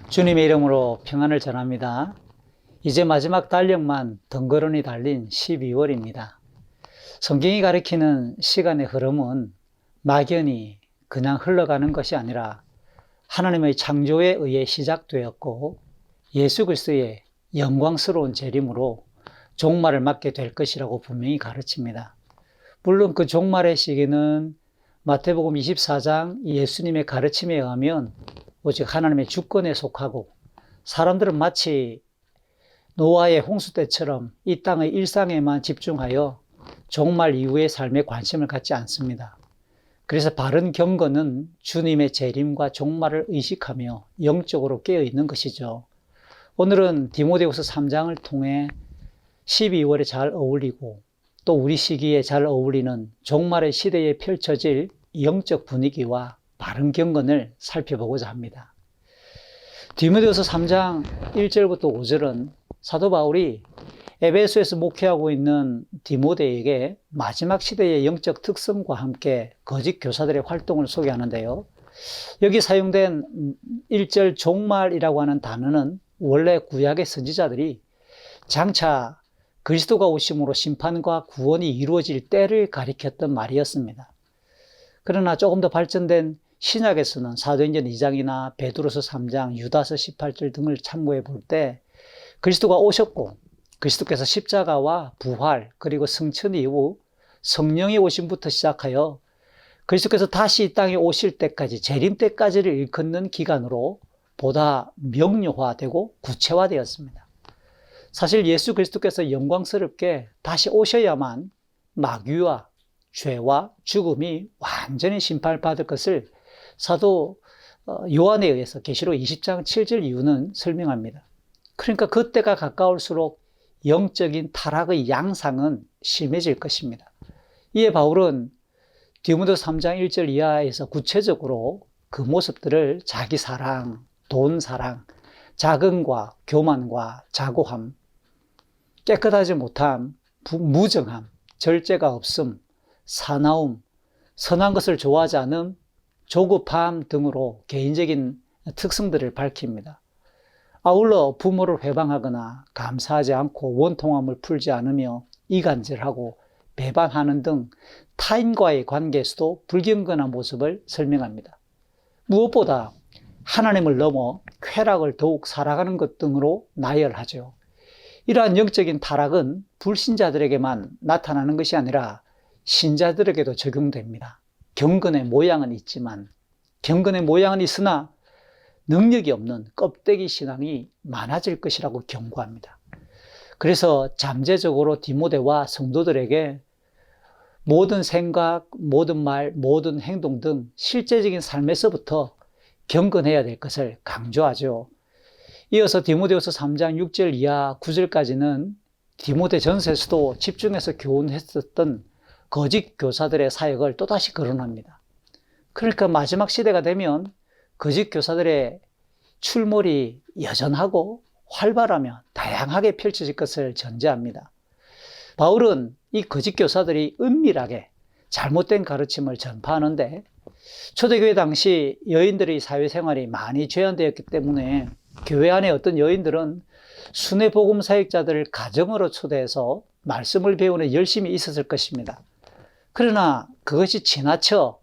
주님의 이름으로 평안을 전합니다. 이제 마지막 달력만 덩그러니 달린 12월입니다. 성경이 가리키는 시간의 흐름은 막연히 그냥 흘러가는 것이 아니라 하나님의 창조에 의해 시작되었고 예수 그리스도의 영광스러운 재림으로 종말을 맞게 될 것이라고 분명히 가르칩니다. 물론 그 종말의 시기는 마태복음 24장 예수님의 가르침에 의하면 오직 하나님의 주권에 속하고 사람들은 마치 노아의 홍수 때처럼 이 땅의 일상에만 집중하여 종말 이후의 삶에 관심을 갖지 않습니다. 그래서 바른 경건은 주님의 재림과 종말을 의식하며 영적으로 깨어있는 것이죠. 오늘은 디모데후서 3장을 통해 12월에 잘 어울리고 또 우리 시기에 잘 어울리는 종말의 시대에 펼쳐질 영적 분위기와 바른 경건을 살펴보고자 합니다. 디모데후서 3장 1절부터 5절은 사도 바울이 에베소에서 목회하고 있는 디모데에게 마지막 시대의 영적 특성과 함께 거짓 교사들의 활동을 소개하는데요. 여기 사용된 1절 종말이라고 하는 단어는 원래 구약의 선지자들이 장차 그리스도가 오심으로 심판과 구원이 이루어질 때를 가리켰던 말이었습니다. 그러나 조금 더 발전된 신약에서는 사도행전 2장이나 베드로서 3장, 유다서 18절 등을 참고해 볼 때 그리스도가 오셨고 그리스도께서 십자가와 부활 그리고 승천 이후 성령의 오심부터 시작하여 그리스도께서 다시 이 땅에 오실 때까지 재림 때까지를 일컫는 기간으로 보다 명료화되고 구체화되었습니다. 사실 예수 그리스도께서 영광스럽게 다시 오셔야만 마귀와 죄와 죽음이 완전히 심판받을 것을 사도 요한에 의해서 계시록 20장 7절 이후는 설명합니다. 그러니까 그때가 가까울수록 영적인 타락의 양상은 심해질 것입니다. 이에 바울은 디모데후서 3장 1절 이하에서 구체적으로 그 모습들을 자기 사랑, 돈 사랑, 자긍과 교만과 자고함, 깨끗하지 못함, 무정함, 절제가 없음, 사나움, 선한 것을 좋아하지 않음, 조급함 등으로 개인적인 특성들을 밝힙니다. 아울러 부모를 회방하거나 감사하지 않고 원통함을 풀지 않으며 이간질하고 배반하는 등 타인과의 관계에서도 불경건한 모습을 설명합니다. 무엇보다 하나님을 넘어 쾌락을 더욱 살아가는 것 등으로 나열하죠. 이러한 영적인 타락은 불신자들에게만 나타나는 것이 아니라 신자들에게도 적용됩니다. 경건의 모양은 있지만, 경건의 모양은 있으나 능력이 없는 껍데기 신앙이 많아질 것이라고 경고합니다. 그래서 잠재적으로 디모데와 성도들에게 모든 생각, 모든 말, 모든 행동 등 실제적인 삶에서부터 경건해야 될 것을 강조하죠. 이어서 디모데후서 3장 6절 이하 9절까지는 디모데 전서에서도 집중해서 교훈했었던 거짓 교사들의 사역을 또다시 거론합니다. 그러니까 마지막 시대가 되면 거짓 교사들의 출몰이 여전하고 활발하며 다양하게 펼쳐질 것을 전제합니다. 바울은 이 거짓 교사들이 은밀하게 잘못된 가르침을 전파하는데 초대교회 당시 여인들의 사회생활이 많이 제한되었기 때문에 교회 안에 어떤 여인들은 순회 복음 사역자들을 가정으로 초대해서 말씀을 배우는 열심히 있었을 것입니다. 그러나 그것이 지나쳐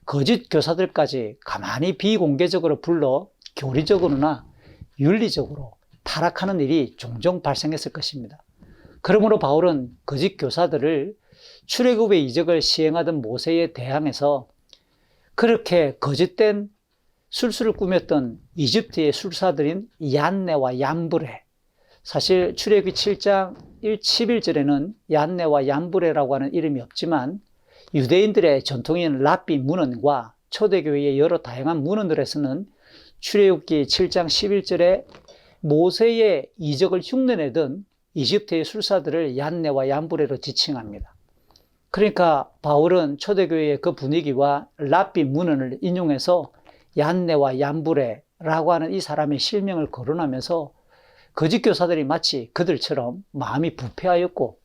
거짓 교사들까지 가만히 비공개적으로 불러 교리적으로나 윤리적으로 타락하는 일이 종종 발생했을 것입니다. 그러므로 바울은 거짓 교사들을 출애굽의 이적을 시행하던 모세에 대항해서 그렇게 거짓된 술수를 꾸몄던 이집트의 술사들인 얀네와 얀브레, 사실 출애굽기 7장 11절에는 얀네와 얀브레라고 하는 이름이 없지만 유대인들의 전통인 랍비 문헌과 초대교회의 여러 다양한 문헌들에서는 출애굽기 7장 11절에 모세의 이적을 흉내내던 이집트의 술사들을 얀네와 얀브레로 지칭합니다. 그러니까 바울은 초대교회의 그 분위기와 랍비 문헌을 인용해서 얀네와 얀브레라고 하는 이 사람의 실명을 거론하면서 거짓 교사들이 마치 그들처럼 마음이 부패하였고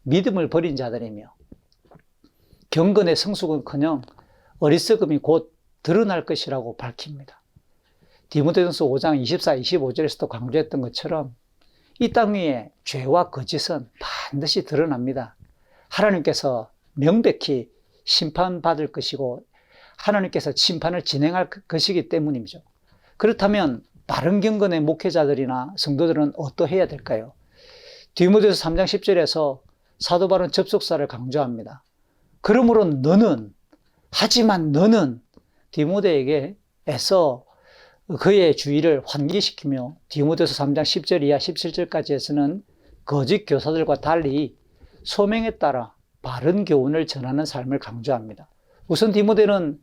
믿음을 버린 자들이며 경건의 성숙은커녕 어리석음이 곧 드러날 것이라고 밝힙니다. 디모데전서 5장 24, 25절에서도 강조했던 것처럼 이 땅 위에 죄와 거짓은 반드시 드러납니다. 하나님께서 명백히 심판받을 것이고 하나님께서 심판을 진행할 것이기 때문이죠. 그렇다면 바른 경건의 목회자들이나 성도들은 어떠해야 될까요? 디모데서 3장 10절에서 사도 바울은 접속사를 강조합니다. 그러므로 하지만 너는 디모데에게서 그의 주의를 환기시키며 디모데서 3장 10절 이하 17절까지에서는 거짓 교사들과 달리 소명에 따라 바른 교훈을 전하는 삶을 강조합니다. 우선 디모데는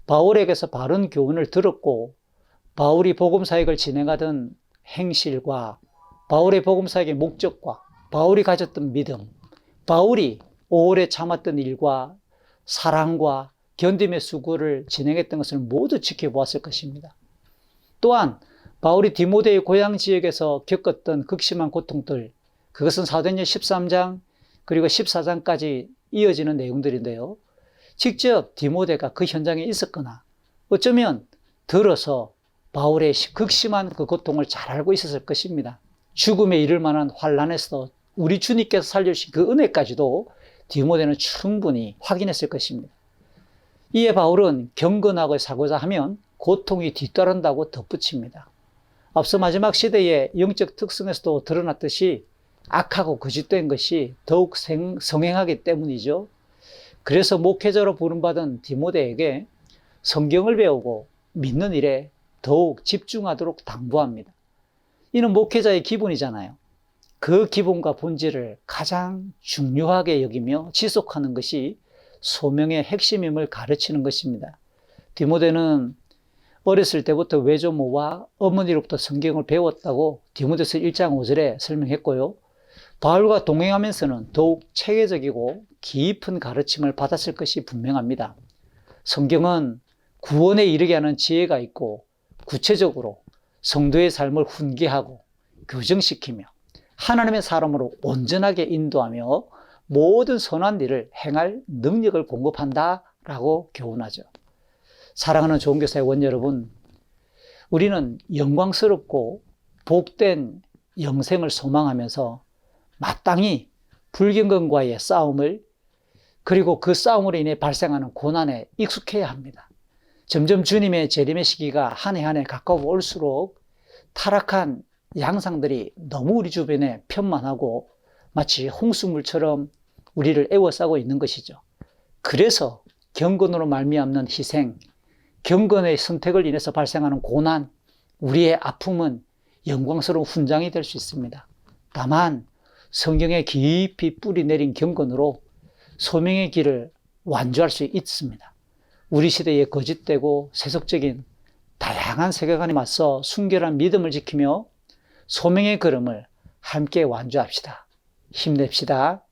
바울에게서 바른 교훈을 들었고 바울이 복음 사역을 진행하던 행실과 바울의 복음 사역의 목적과 바울이 가졌던 믿음, 바울이 오래 참았던 일과 사랑과 견딤의 수고를 진행했던 것을 모두 지켜보았을 것입니다. 또한 바울이 디모데의 고향 지역에서 겪었던 극심한 고통들, 그것은 사도행전 13장 그리고 14장까지 이어지는 내용들인데요. 직접 디모데가 그 현장에 있었거나 어쩌면 들어서 바울의 극심한 그 고통을 잘 알고 있었을 것입니다. 죽음에 이를 만한 환난에서 우리 주님께서 살려주신 그 은혜까지도 디모데는 충분히 확인했을 것입니다. 이에 바울은 경건하고 사고자 하면 고통이 뒤따른다고 덧붙입니다. 앞서 마지막 시대의 영적 특성에서도 드러났듯이 악하고 거짓된 것이 더욱 성행하기 때문이죠. 그래서 목회자로 부름받은 디모데에게 성경을 배우고 믿는 일에 더욱 집중하도록 당부합니다. 이는 목회자의 기본이잖아요. 그 기본과 본질을 가장 중요하게 여기며 지속하는 것이 소명의 핵심임을 가르치는 것입니다. 디모데는 어렸을 때부터 외조모와 어머니로부터 성경을 배웠다고 디모데서 1장 5절에 설명했고요. 바울과 동행하면서는 더욱 체계적이고 깊은 가르침을 받았을 것이 분명합니다. 성경은 구원에 이르게 하는 지혜가 있고 구체적으로 성도의 삶을 훈계하고 교정시키며 하나님의 사람으로 온전하게 인도하며 모든 선한 일을 행할 능력을 공급한다라고 교훈하죠. 사랑하는 좋은교사의 원 여러분, 우리는 영광스럽고 복된 영생을 소망하면서 마땅히 불경건과의 싸움을 그리고 그 싸움으로 인해 발생하는 고난에 익숙해야 합니다. 점점 주님의 재림의 시기가 한 해 한 해 가까워 올수록 타락한 양상들이 너무 우리 주변에 편만하고 마치 홍수물처럼 우리를 에워싸고 있는 것이죠. 그래서 경건으로 말미암는 희생, 경건의 선택을 인해서 발생하는 고난, 우리의 아픔은 영광스러운 훈장이 될 수 있습니다. 다만 성경에 깊이 뿌리 내린 경건으로 소명의 길을 완주할 수 있습니다. 우리 시대의 거짓되고 세속적인 다양한 세계관에 맞서 순결한 믿음을 지키며 소명의 걸음을 함께 완주합시다. 힘냅시다.